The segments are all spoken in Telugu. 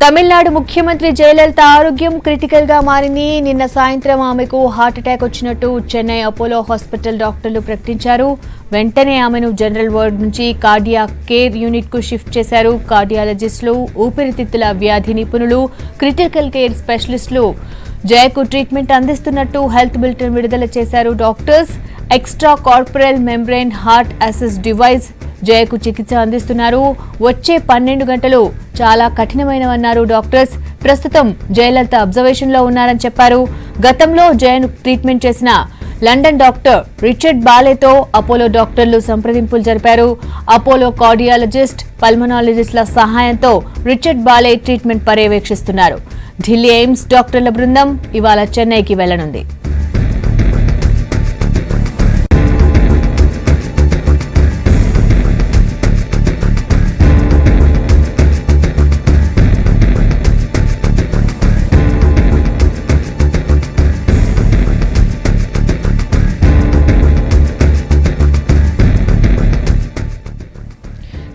తమిళనాడు ముఖ్యమంత్రి జయలలిత ఆరోగ్యం క్రిటికల్ గా మారింది. నిన్న సాయంత్రం ఆమెకు హార్ట్ అటాక్ వచ్చినట్టు చెన్నై అపోలో హాస్పిటల్ డాక్టర్లు ప్రకటించారు. వెంటనే ఆమెను జనరల్ వార్డ్ నుంచి కార్డియాక్ కేర్ యూనిట్ కు షిఫ్ట్ చేశారు. కార్డియాలజిస్టులు, ఊపిరితిత్తుల వ్యాధి నిపుణులు, క్రిటికల్ కేర్ స్పెషలిస్టులు జయకు ట్రీట్మెంట్ అందిస్తున్నట్టు హెల్త్ బులెటిన్ విడుదల చేశారు. Doctors extra corporeal membrane heart assist device జయకు చికిత్స అందిస్తున్నారు. వచ్చే 12 గంటలు చాలా కఠినమైనవన్నారు డాక్టర్స్. ప్రస్తుతం జయలలిత అబ్జర్వేషన్ లో ఉన్నారని చెప్పారు. గతంలో జయను ట్రీట్మెంట్ చేసిన లండన్ డాక్టర్ రిచర్డ్ బాలేతో అపోలో డాక్టర్లు సంప్రదింపులు జరిపారు. అపోలో కార్డియాలజిస్ట్, పల్మనాలజిస్టుల సహాయంతో రిచర్డ్ బాలే ట్రీట్మెంట్ పర్యవేక్షిస్తున్నారు. ఢిల్లీ ఎయిమ్స్ డాక్టర్ల బృందం ఇవాళ చెన్నైకి వెళ్లనుంది.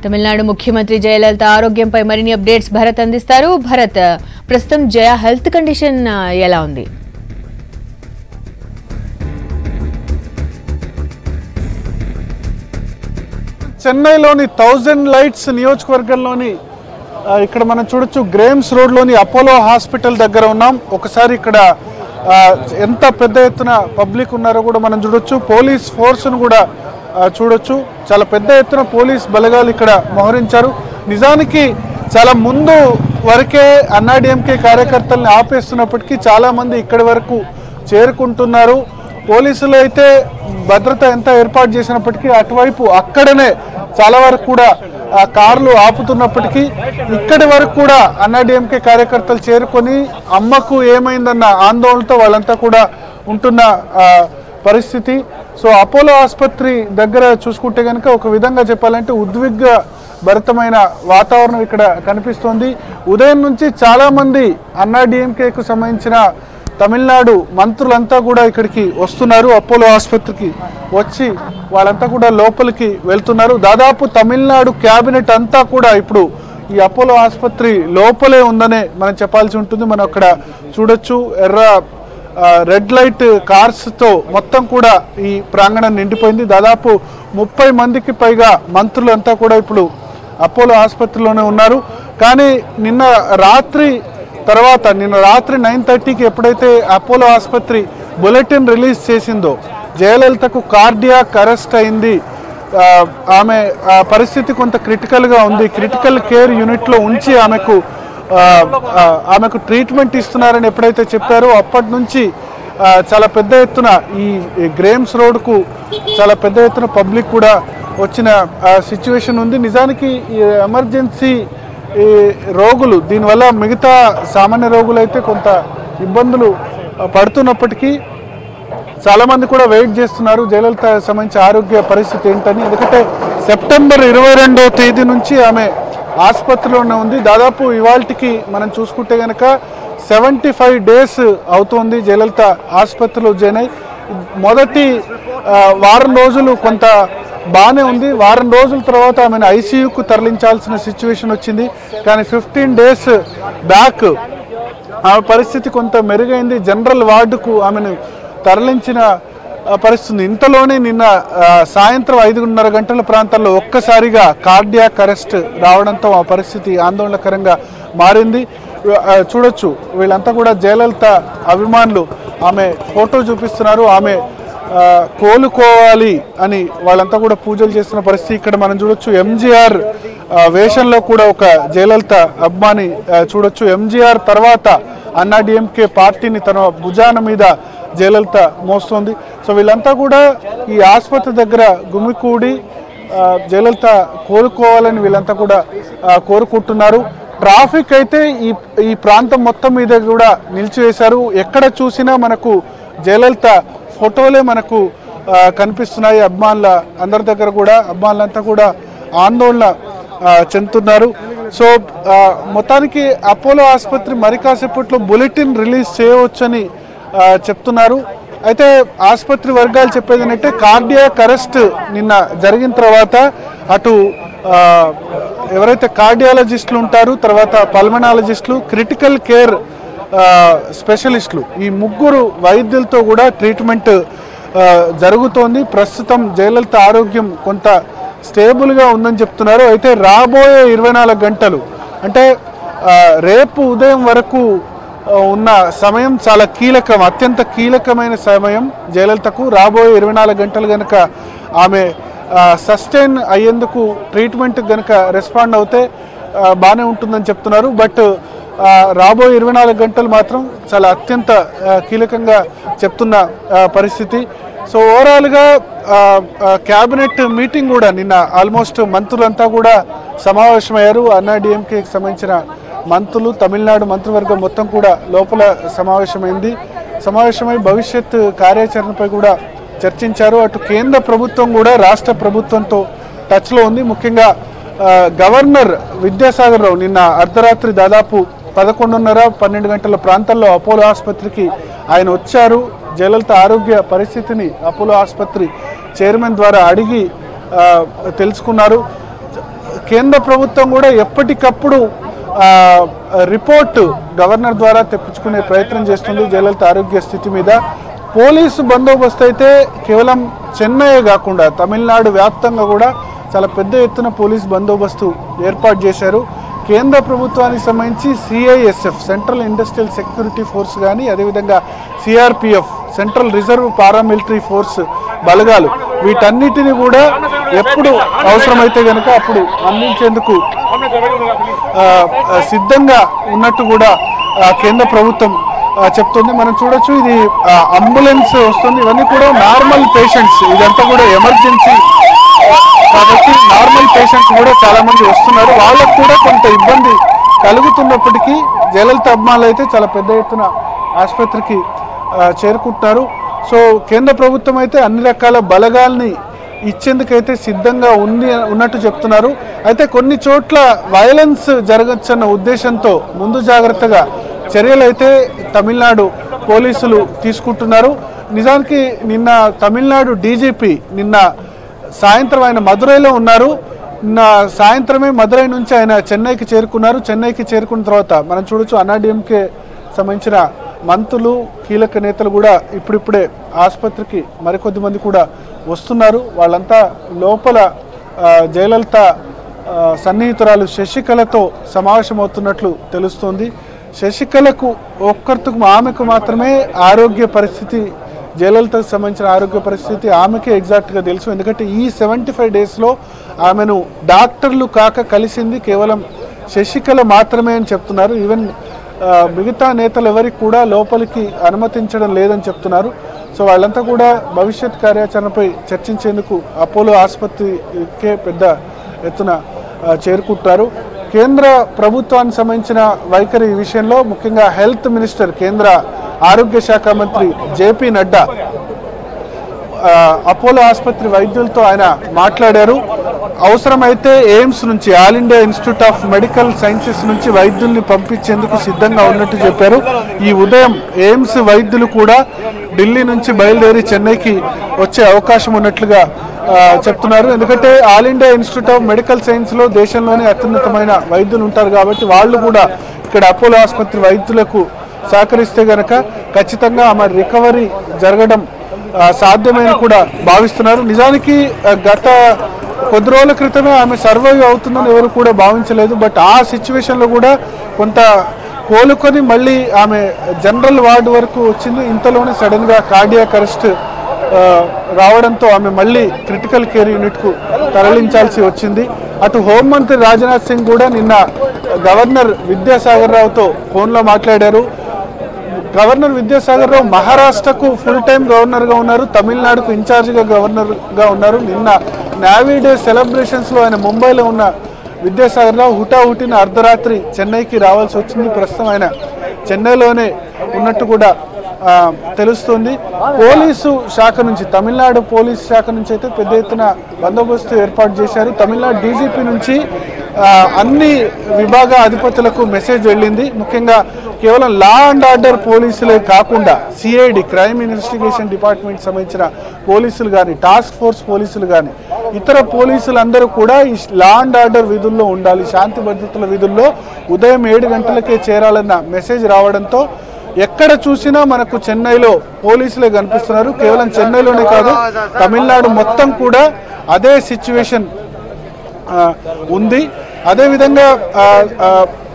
తమిళనాడు ముఖ్యమంత్రి జయలలిత ఆరోగ్యంపై మరిన్ని అప్డేట్స్ భరత్ అందిస్తారు. భరత్, ప్రస్తుతం జయ హెల్త్ కండిషన్ ఎలా ఉంది? చెన్నైలోని 1000 లైట్స్ నియోజకవర్గంలోని ఇక్కడ మనం చూడొచ్చు గ్రేమ్స్ రోడ్లోని అపోలో హాస్పిటల్ దగ్గర ఉన్నాం. ఒకసారి ఇక్కడ ఎంత పెద్ద ఎత్తున పబ్లిక్ ఉన్నారో కూడా మనం చూడొచ్చు. పోలీస్ ఫోర్స్ను కూడా చూడొచ్చు. చాలా పెద్ద ఎత్తున పోలీస్ బలగాలు ఇక్కడ మోహరించారు. నిజానికి చాలా ముందు వరకే అన్నాడీఎంకే కార్యకర్తల్ని ఆపేస్తున్నప్పటికీ చాలామంది ఇక్కడి వరకు చేరుకుంటున్నారు. పోలీసులు అయితే భద్రత ఎంత ఏర్పాటు చేసినప్పటికీ అటువైపు అక్కడనే చాలా వరకు కూడా కార్లు ఆపుతున్నప్పటికీ ఇక్కడి వరకు కూడా అన్నాడీఎంకే కార్యకర్తలు చేరుకొని అమ్మకు ఏమైందన్న ఆందోళనతో వాళ్ళంతా కూడా ఉంటున్న పరిస్థితి. సో అపోలో ఆసుపత్రి దగ్గర చూసుకుంటే కనుక ఒక విధంగా చెప్పాలంటే ఉద్విగ్న భరితమైన వాతావరణం ఇక్కడ కనిపిస్తోంది. ఉదయం నుంచి చాలామంది అన్నాడీఎంకేకు సంబంధించిన తమిళనాడు మంత్రులంతా కూడా ఇక్కడికి వస్తున్నారు. అపోలో ఆసుపత్రికి వచ్చి వాళ్ళంతా కూడా లోపలికి వెళ్తున్నారు. దాదాపు తమిళనాడు క్యాబినెట్ అంతా కూడా ఇప్పుడు ఈ అపోలో ఆసుపత్రి లోపలే ఉందనే మనం చెప్పాల్సి ఉంటుంది. మనం అక్కడ చూడొచ్చు రెడ్ లైట్ కార్స్తో మొత్తం కూడా ఈ ప్రాంగణం నిండిపోయింది. దాదాపు 30 మందికి పైగా మంత్రులంతా కూడా ఇప్పుడు అపోలో ఆసుపత్రిలోనే ఉన్నారు. కానీ నిన్న రాత్రి 9:30కి ఎప్పుడైతే అపోలో ఆసుపత్రి బులెటిన్ రిలీజ్ చేసిందో జయలలితకు కార్డియాక్ అరెస్ట్ అయింది, ఆమె పరిస్థితి కొంత క్రిటికల్గా ఉంది, క్రిటికల్ కేర్ యూనిట్లో ఉంచి ఆమెకు ట్రీట్మెంట్ ఇస్తున్నారని ఎప్పుడైతే చెప్పారో అప్పటి నుంచి చాలా పెద్ద ఎత్తున ఈ గ్రేమ్స్ రోడ్కు చాలా పెద్ద ఎత్తున పబ్లిక్ కూడా వచ్చిన సిచ్యువేషన్ ఉంది. నిజానికి ఈ ఎమర్జెన్సీ రోగులు దీనివల్ల మిగతా సామాన్య రోగులు అయితే కొంత ఇబ్బందులు పడుతున్నప్పటికీ చాలామంది కూడా వెయిట్ చేస్తున్నారు జయలలిత సంబంధించి ఆరోగ్య పరిస్థితి ఏంటని. ఎందుకంటే సెప్టెంబర్ 22వ తేదీ నుంచి ఆమె ఆసుపత్రిలోనే ఉంది. దాదాపు ఇవాళకి మనం చూసుకుంటే కనుక 75 డేస్ అవుతోంది జయలలిత ఆసుపత్రిలో జాయిన్ అయ్యి. మొదటి వారం రోజులు కొంత బాగానే ఉంది. వారం రోజుల తర్వాత ఆమెను ఐసీయూకు తరలించాల్సిన సిచ్యువేషన్ వచ్చింది. కానీ 15 డేస్ బ్యాక్ ఆమె పరిస్థితి కొంత మెరుగైంది. జనరల్ వార్డుకు ఆమెను తరలించిన పరిస్థితి. ఇంతలోనే నిన్న సాయంత్రం 5:30 గంటల ప్రాంతాల్లో ఒక్కసారిగా కార్డియాక్ అరెస్ట్ రావడంతో ఆ పరిస్థితి ఆందోళనకరంగా మారింది. చూడొచ్చు వీళ్ళంతా కూడా జయలలిత అభిమానులు ఆమె ఫోటో చూపిస్తున్నారు. ఆమె కోలుకోవాలి అని వాళ్ళంతా కూడా పూజలు చేస్తున్న పరిస్థితి ఇక్కడ మనం చూడొచ్చు. ఎంజీఆర్ వేషంలో కూడా ఒక జయలలిత అభిమాని చూడొచ్చు. ఎంజీఆర్ తర్వాత అన్నాడీఎంకే పార్టీని తన భుజాన మీద జయలలిత మోస్తోంది. సో వీళ్ళంతా కూడా ఈ ఆసుపత్రి దగ్గర గుమికూడి జయలలిత కోలుకోవాలని వీళ్ళంతా కూడా కోరుకుంటున్నారు. ట్రాఫిక్ అయితే ఈ ప్రాంతం మొత్తం మీద కూడా నిలిచివేశారు. ఎక్కడ చూసినా మనకు జయలలిత ఫోటోలే మనకు కనిపిస్తున్నాయి. అభిమానుల అందరి దగ్గర కూడా అభిమానులంతా కూడా ఆందోళన చెందుతున్నారు. సో మొత్తానికి అపోలో ఆసుపత్రి మరి కాసేపట్లో బులెటిన్ రిలీజ్ చేయవచ్చని చెప్తున్నారు. అయితే ఆసుపత్రి వర్గాలు చెప్పేది ఏంటంటే కార్డియాక్ అరెస్ట్ నిన్న జరిగిన తర్వాత అటు ఎవరైతే కార్డియాలజిస్టులు ఉంటారు, తర్వాత పల్మనాలజిస్టులు, క్రిటికల్ కేర్ స్పెషలిస్టులు, ఈ ముగ్గురు వైద్యులతో కూడా ట్రీట్మెంట్ జరుగుతోంది. ప్రస్తుతం జయలలిత ఆరోగ్యం కొంత స్టేబుల్గా ఉందని చెప్తున్నారు. అయితే రాబోయే 24 గంటలు అంటే రేపు ఉదయం వరకు ఉన్న సమయం చాలా కీలకం, అత్యంత కీలకమైన సమయం జయలలితకు. రాబోయే 24 గంటలు కనుక ఆమె సస్టైన్ అయ్యేందుకు ట్రీట్మెంట్ కనుక రెస్పాండ్ అవుతే బాగానే ఉంటుందని చెప్తున్నారు. బట్ రాబోయే 24 గంటలు మాత్రం చాలా అత్యంత కీలకంగా చెప్తున్న పరిస్థితి. సో ఓవరాల్గా క్యాబినెట్ మీటింగ్ కూడా నిన్న ఆల్మోస్ట్ మంత్రులంతా కూడా సమావేశమయ్యారు. అన్నాడీఎంకేకి సంబంధించిన మంత్రులు, తమిళనాడు మంత్రివర్గం మొత్తం కూడా లోపల సమావేశమై భవిష్యత్ కార్యాచరణపై కూడా చర్చించారు. అటు కేంద్ర ప్రభుత్వం కూడా రాష్ట్ర ప్రభుత్వంతో టచ్లో ఉంది. ముఖ్యంగా గవర్నర్ విద్యాసాగర్ రావు నిన్న అర్ధరాత్రి దాదాపు 11:30-12 గంటల ప్రాంతాల్లో అపోలో ఆసుపత్రికి ఆయన వచ్చారు. జయలలిత ఆరోగ్య పరిస్థితిని అపోలో ఆసుపత్రి చైర్మన్ ద్వారా అడిగి తెలుసుకున్నారు. కేంద్ర ప్రభుత్వం కూడా ఎప్పటికప్పుడు రిపోర్టు గవర్నర్ ద్వారా తెప్పించుకునే ప్రయత్నం చేస్తుంది జయలలిత ఆరోగ్య స్థితి మీద. పోలీసు బందోబస్తు అయితే కేవలం చెన్నై కాకుండా తమిళనాడు వ్యాప్తంగా కూడా చాలా పెద్ద ఎత్తున పోలీస్ బందోబస్తు ఏర్పాటు చేశారు. కేంద్ర ప్రభుత్వానికి సంబంధించి CISF central industrial security force కానీ, అదేవిధంగా CRPF central reserve paramilitary force బలగాలు, వీటన్నిటిని కూడా ఎప్పుడు అవసరమైతే కనుక అప్పుడు అందించేందుకు సిద్ధంగా ఉన్నట్టు కూడా కేంద్ర ప్రభుత్వం చెప్తుంది. మనం చూడొచ్చు, ఇది అంబులెన్స్ వస్తుంది. ఇవన్నీ కూడా నార్మల్ పేషెంట్స్, ఇదంతా కూడా ఎమర్జెన్సీ కాబట్టి నార్మల్ పేషెంట్స్ కూడా చాలా మంది వస్తున్నారు. వాళ్ళకు కూడా కొంత ఇబ్బంది కలుగుతున్నప్పటికీ జయలలిత అభిమానులు అయితే చాలా పెద్ద ఎత్తున ఆసుపత్రికి చేరుకుంటున్నారు. సో కేంద్ర ప్రభుత్వం అయితే అన్ని రకాల బలగాల్ని ఇచ్చేందుకైతే సిద్ధంగా ఉన్నట్టు చెప్తున్నారు. అయితే కొన్ని చోట్ల వైలెన్స్ జరగచ్చన్న ఉద్దేశంతో ముందు జాగ్రత్తగా చర్యలు అయితే తమిళనాడు పోలీసులు తీసుకుంటున్నారు. నిజానికి నిన్న తమిళనాడు డీజీపీ నిన్న సాయంత్రం ఆయన మదురైలో ఉన్నారు. నిన్న సాయంత్రమే మదురై నుంచి ఆయన చెన్నైకి చేరుకున్నారు. చెన్నైకి చేరుకున్న తర్వాత మనం చూడొచ్చు, అన్నాడీఎంకే సంబంధించిన మంత్రులు, కీలక నేతలు కూడా ఇప్పుడిప్పుడే ఆసుపత్రికి మరికొద్ది మంది కూడా వస్తున్నారు. వాళ్ళంతా లోపల జయలలిత సన్నిహితురాలు శశికళతో సమావేశమవుతున్నట్లు తెలుస్తోంది. శశికళకు ఆమెకు మాత్రమే ఆరోగ్య పరిస్థితి, జయలలితకు సంబంధించిన ఆరోగ్య పరిస్థితి ఆమెకే ఎగ్జాక్ట్గా తెలుసు. ఎందుకంటే ఈ 75 డేస్లో ఆమెను డాక్టర్లు కాక కలిసింది కేవలం శశికళ మాత్రమే అని చెప్తున్నారు. ఈవెన్ మిగతా నేతలు ఎవరికి కూడా లోపలికి అనుమతించడం లేదని చెప్తున్నారు. సో వాళ్ళంతా కూడా భవిష్యత్ కార్యాచరణపై చర్చించేందుకు అపోలో ఆసుపత్రికే పెద్ద ఎత్తున చేరుకుంటారు. కేంద్ర ప్రభుత్వానికి సంబంధించిన వైఖరి విషయంలో ముఖ్యంగా హెల్త్ మినిస్టర్, కేంద్ర ఆరోగ్య శాఖ మంత్రి జేపీ నడ్డా అపోలో ఆసుపత్రి వైద్యులతో ఆయన మాట్లాడారు. అవసరమైతే ఎయిమ్స్ నుంచి, all India institute of medical sciences నుంచి వైద్యుల్ని పంపించేందుకు సిద్ధంగా ఉన్నట్టు చెప్పారు. ఈ ఉదయం ఎయిమ్స్ వైద్యులు కూడా ఢిల్లీ నుంచి బయలుదేరి చెన్నైకి వచ్చే అవకాశం ఉన్నట్లుగా చెప్తున్నారు. ఎందుకంటే all India institute of medical సైన్స్లో దేశంలోనే అత్యున్నతమైన వైద్యులు ఉంటారు కాబట్టి వాళ్ళు కూడా ఇక్కడ అపోలో ఆసుపత్రి వైద్యులకు సహకరిస్తే గనక ఖచ్చితంగా ఆమె రికవరీ జరగడం సాధ్యమని కూడా భావిస్తున్నారు. నిజానికి గత కొద్ది రోజుల క్రితమే ఆమె సర్వైవ్ అవుతుందని ఎవరు కూడా భావించలేదు. బట్ ఆ సిచ్యువేషన్లో కూడా కొంత కోలుకొని మళ్ళీ ఆమె జనరల్ వార్డు వరకు వచ్చింది. ఇంతలోనే సడన్గా కార్డియాక్ అరెస్ట్ రావడంతో ఆమె మళ్ళీ క్రిటికల్ కేర్ యూనిట్కు తరలించాల్సి వచ్చింది. అటు హోంమంత్రి రాజ్నాథ్ సింగ్ కూడా నిన్న గవర్నర్ విద్యాసాగర్ రావుతో ఫోన్లో మాట్లాడారు. గవర్నర్ విద్యాసాగర్ రావు మహారాష్ట్రకు ఫుల్ టైం గవర్నర్గా ఉన్నారు, తమిళనాడుకు ఇన్ఛార్జిగా గవర్నర్గా ఉన్నారు. నిన్న నేవీ డే సెలబ్రేషన్స్లో ఆయన ముంబైలో ఉన్న విద్యాసాగర్ రావు హుటాహుటిన అర్ధరాత్రి చెన్నైకి రావాల్సి వచ్చింది. ప్రస్తుతం ఆయన చెన్నైలోనే ఉన్నట్టు కూడా తెలుస్తుంది. పోలీసు శాఖ నుంచి, తమిళనాడు పోలీసు శాఖ నుంచి అయితే పెద్ద ఎత్తున బందోబస్తు ఏర్పాటు చేశారు. తమిళనాడు డీజీపీ నుంచి అన్ని విభాగ అధిపతులకు మెసేజ్ వెళ్ళింది. ముఖ్యంగా కేవలం లా అండ్ ఆర్డర్ పోలీసులే కాకుండా సిఐడి క్రైమ్ ఇన్వెస్టిగేషన్ డిపార్ట్మెంట్ సంబంధించిన పోలీసులు కానీ, టాస్క్ ఫోర్స్ పోలీసులు కానీ, ఇతర పోలీసులందరూ కూడా ఈ లా అండ్ ఆర్డర్ విధుల్లో ఉండాలి, శాంతి భద్రతల విధుల్లో ఉదయం 7 గంటలకే చేరాలన్న మెసేజ్ రావడంతో ఎక్కడ చూసినా మనకు చెన్నైలో పోలీసులే కనిపిస్తున్నారు. కేవలం చెన్నైలోనే కాదు, తమిళనాడు మొత్తం కూడా అదే సిచ్యువేషన్ ఉంది. అదేవిధంగా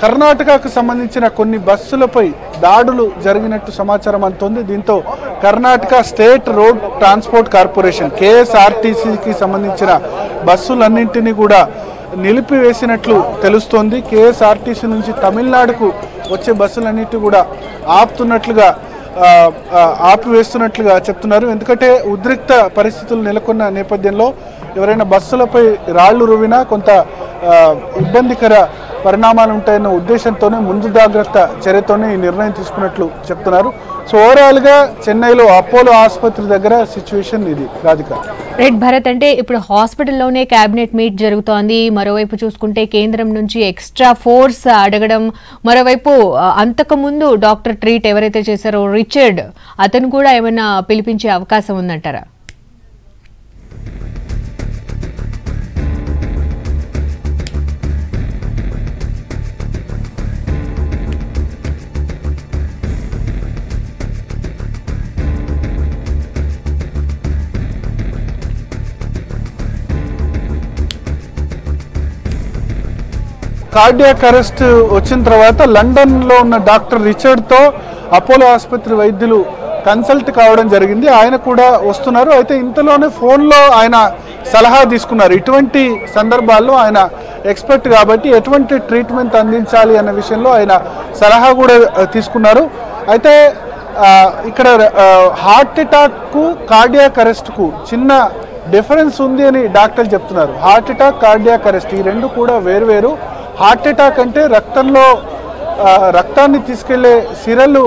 కర్ణాటకకు సంబంధించిన కొన్ని బస్సులపై దాడులు జరిగినట్టు సమాచారం అందుతోంది. దీంతో Karnataka state road transport corporation KSRTCకి సంబంధించిన బస్సులన్నింటినీ కూడా నిలిపివేసినట్లు తెలుస్తోంది. KSRTC నుంచి తమిళనాడుకు వచ్చే బస్సులన్నింటినీ కూడా ఆపివేస్తున్నట్లుగా చెప్తున్నారు. ఎందుకంటే ఉద్రిక్త పరిస్థితులు నెలకొన్న నేపథ్యంలో ఎవరైనా బస్సులపై రాళ్లు రువినా కొంత ఇబ్బందికర పరిణామాలు ఉంటాయన్న ఉద్దేశంతోనే ముందు జాగ్రత్త చర్యతోనే ఈ నిర్ణయం తీసుకున్నట్లు చెప్తున్నారు. సో ఓవరాల్గా చెన్నైలో అపోలో ఆసుపత్రి దగ్గర సిచ్యువేషన్ ఇది. రాధిక. రైట్ భరత్, అంటే ఇప్పుడు హాస్పిటల్లోనే కేబినెట్ మీట్ జరుగుతోంది. మరోవైపు చూసుకుంటే కేంద్రం నుంచి ఎక్స్ట్రా ఫోర్స్ అడగడం, మరోవైపు అంతకుముందు డాక్టర్ ట్రీట్ ఎవరైతే చేశారో రిచర్డ్, అతను కూడా ఏమైనా పిలిపించే అవకాశం ఉందంటారా? కార్డియాక్ అరెస్ట్ వచ్చిన తర్వాత లండన్లో ఉన్న డాక్టర్ రిచర్డ్తో అపోలో ఆసుపత్రి వైద్యులు కన్సల్ట్ కావడం జరిగింది. ఆయన కూడా వస్తున్నారు. అయితే ఇంతలోనే ఫోన్లో ఆయన సలహా తీసుకున్నారు. ఇటువంటి సందర్భాల్లో ఆయన ఎక్స్పర్ట్ కాబట్టి ఎటువంటి ట్రీట్మెంట్ అందించాలి అన్న విషయంలో ఆయన సలహా కూడా తీసుకున్నారు. అయితే ఇక్కడ హార్ట్ అటాక్కు కార్డియాక్ అరెస్ట్కు చిన్న డిఫరెన్స్ ఉంది అని డాక్టర్లు చెప్తున్నారు. హార్ట్ అటాక్, కార్డియాక్ అరెస్ట్ ఈ రెండు కూడా వేరువేరు. హార్ట్ అటాక్ అంటే రక్తాన్ని తీసుకెళ్లే సిరలు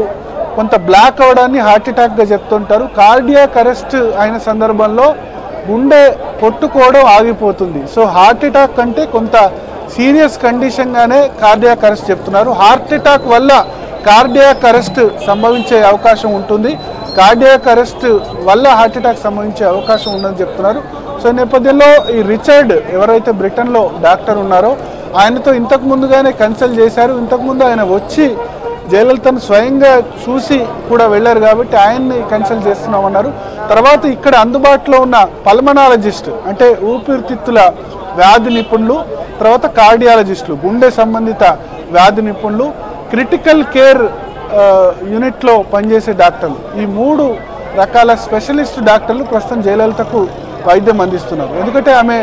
కొంత బ్లాక్ అవడాన్ని హార్ట్ అటాక్గా చెప్తుంటారు. కార్డియాక్ అరెస్ట్ అయిన సందర్భంలో గుండె కొట్టుకోవడం ఆగిపోతుంది. సో హార్ట్ అటాక్ అంటే కొంత సీరియస్ కండిషన్గానే కార్డియాక్ అరెస్ట్ చెప్తున్నారు. హార్ట్ అటాక్ వల్ల కార్డియాక్ అరెస్ట్ సంభవించే అవకాశం ఉంటుంది, కార్డియాక్ అరెస్ట్ వల్ల హార్ట్ అటాక్ సంభవించే అవకాశం ఉందని చెప్తున్నారు. సో ఈ నేపథ్యంలో ఈ రిచర్డ్ ఎవరైతే బ్రిటన్లో డాక్టర్ ఉన్నారో ఆయనతో ఇంతకు ముందుగానే కన్సల్ట్ చేశారు. ఇంతకుముందు ఆయన వచ్చి జయలలితను స్వయంగా చూసి కూడా వెళ్ళారు కాబట్టి ఆయన్ని కన్సల్ట్ చేస్తున్నామన్నారు. తర్వాత ఇక్కడ అందుబాటులో ఉన్న పల్మనాలజిస్ట్ అంటే ఊపిరితిత్తుల వ్యాధి నిపుణులు, తర్వాత కార్డియాలజిస్టులు గుండె సంబంధిత వ్యాధి నిపుణులు, క్రిటికల్ కేర్ యూనిట్లో పనిచేసే డాక్టర్లు, ఈ 3 రకాల స్పెషలిస్ట్ డాక్టర్లు ప్రస్తుతం జయలలితకు వైద్యం అందిస్తున్నారు. ఎందుకంటే ఆమె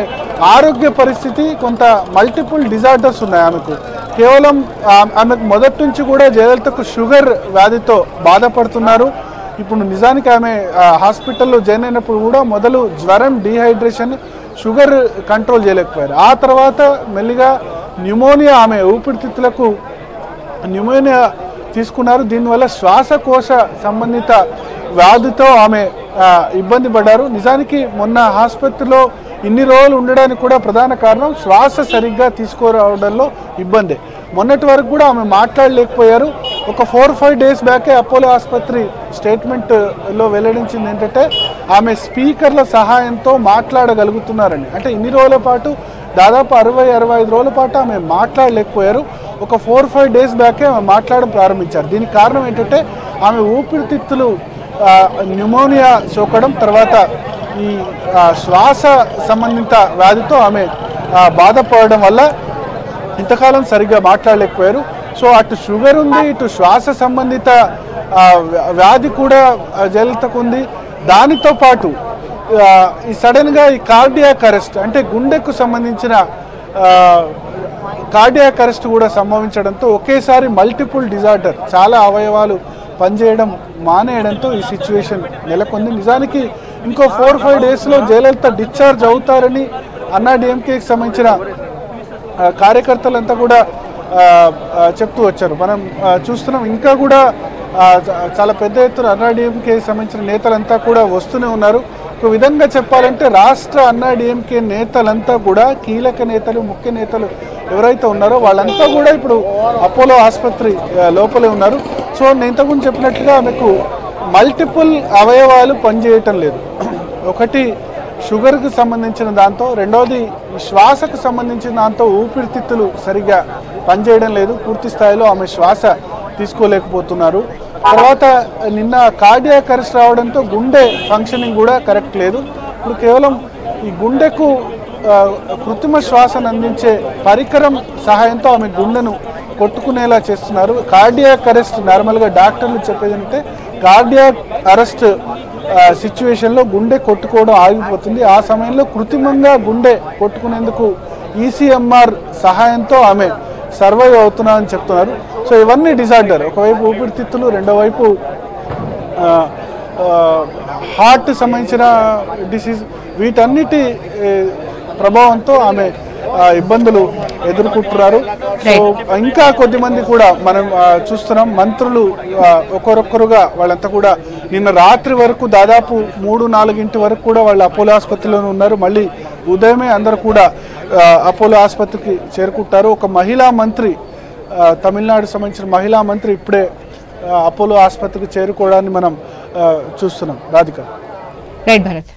ఆరోగ్య పరిస్థితి కొంత మల్టిపుల్ డిజార్డర్స్ ఉన్నాయి ఆమెకు. కేవలం ఆమెకు మొదటి నుంచి కూడా జయలలితకు షుగర్ వ్యాధితో బాధపడుతున్నారు. ఇప్పుడు నిజానికి ఆమె హాస్పిటల్లో జాయిన్ అయినప్పుడు కూడా మొదలు జ్వరం, డీహైడ్రేషన్, షుగర్ కంట్రోల్ చేయలేకపోయారు. ఆ తర్వాత మెల్లిగా న్యూమోనియా, ఆమె ఊపిరితిత్తులకు న్యూమోనియా తీసుకున్నారు. దీనివల్ల శ్వాసకోశ సంబంధిత వ్యాధితో ఆమె ఇబ్బంది పడ్డారు. నిజానికి మొన్న ఆసుపత్రిలో ఇన్ని రోజులు ఉండడానికి కూడా ప్రధాన కారణం శ్వాస సరిగ్గా తీసుకోవడంలో ఇబ్బంది. మొన్నటి వరకు కూడా ఆమె మాట్లాడలేకపోయారు. ఒక 4-5 డేస్ బ్యాకే అపోలో ఆసుపత్రి స్టేట్మెంట్లో వెల్లడించింది ఏంటంటే ఆమె స్పీకర్ల సహాయంతో మాట్లాడగలుగుతున్నారని. అంటే ఇన్ని రోజుల పాటు దాదాపు 60-65 రోజుల పాటు ఆమె మాట్లాడలేకపోయారు. ఒక 4-5 డేస్ బ్యాకే ఆమె మాట్లాడడం ప్రారంభించారు. దీనికి కారణం ఏంటంటే ఆమె ఊపిరితిత్తులు న్యూమోనియా సోకడం, తర్వాత ఈ శ్వాస సంబంధిత వ్యాధితో ఆమె బాధపడడం వల్ల ఇంతకాలం సరిగ్గా మాట్లాడలేకపోయారు. సో అటు షుగర్ ఉంది, ఇటు శ్వాస సంబంధిత వ్యాధి కూడా జయలలితకు ఉంది. దానితో పాటు ఈ సడన్గా ఈ కార్డియాక్ అరెస్ట్ అంటే గుండెకు సంబంధించిన కార్డియాక్ అరెస్ట్ కూడా సంభవించడంతో ఒకేసారి మల్టిపుల్ డిజార్డర్, చాలా అవయవాలు పనిచేయడం మానేయడంతో ఈ సిచ్యువేషన్ నెలకొంది. నిజానికి ఇంకో 4-5 డేస్లో జయలలిత డిశ్చార్జ్ అవుతారని అన్నాడీఎంకేకి సంబంధించిన కార్యకర్తలంతా కూడా చెప్తూ వచ్చారు. మనం చూస్తున్నాం ఇంకా కూడా చాలా పెద్ద ఎత్తున అన్నాడీఎంకేకి సంబంధించిన నేతలంతా కూడా వస్తూనే ఉన్నారు. ఒక విధంగా చెప్పాలంటే రాష్ట్ర అన్నాడీఎంకే నేతలంతా కూడా, కీలక నేతలు, ముఖ్య నేతలు ఎవరైతే ఉన్నారో వాళ్ళంతా కూడా ఇప్పుడు అపోలో ఆసుపత్రి లోపలే ఉన్నారు. సో నేను ఇంతకుముందు చెప్పినట్లుగా ఆమెకు మల్టిపుల్ అవయవాలు పనిచేయటం లేదు. ఒకటి షుగర్కి సంబంధించిన దాంతో, రెండవది శ్వాసకు సంబంధించిన దాంతో ఊపిరితిత్తులు సరిగా పనిచేయడం లేదు, పూర్తి స్థాయిలో ఆమె శ్వాస తీసుకోలేకపోతున్నారు. తర్వాత నిన్న కార్డియాక్ అరెస్ట్ రావడంతో గుండె ఫంక్షనింగ్ కూడా కరెక్ట్ లేదు. ఇప్పుడు కేవలం ఈ గుండెకు కృత్రిమ శ్వాసను అందించే పరికరం సహాయంతో ఆమె గుండెను కొట్టుకునేలా చేస్తున్నారు. కార్డియాక్ అరెస్ట్ నార్మల్గా డాక్టర్లు చెప్పేది అంటే కార్డియాక్ అరెస్ట్ సిచ్యువేషన్లో గుండె కొట్టుకోవడం ఆగిపోతుంది. ఆ సమయంలో కృత్రిమంగా గుండె కొట్టుకునేందుకు ఈసీఎంఆర్ సహాయంతో ఆమె సర్వైవ్ అవుతున్నారని చెప్తున్నారు. సో ఇవన్నీ డిజార్డర్, ఒకవైపు ఊపిరితిత్తులు, రెండో వైపు హార్ట్ సంబంధించిన డిసీజ్, వీటన్నిటి ప్రభావంతో ఆమె ఇబ్బందులు ఎదుర్కొంటున్నారు. సో ఇంకా కొద్దిమంది కూడా మనం చూస్తున్నాం, మంత్రులు ఒకరొక్కరుగా వాళ్ళంతా కూడా నిన్న రాత్రి వరకు దాదాపు 3-4 వరకు కూడా వాళ్ళు అపోలో ఆసుపత్రిలోనే ఉన్నారు. మళ్ళీ ఉదయమే అందరూ కూడా అపోలో ఆసుపత్రికి చేరుకుంటారు. ఒక మహిళా మంత్రి, తమిళనాడు సంబంధించిన మహిళా మంత్రి ఇప్పుడే అపోలో ఆసుపత్రికి చేరుకోవడాన్ని మనం చూస్తున్నాం. రాధిక. రైట్ భరత్.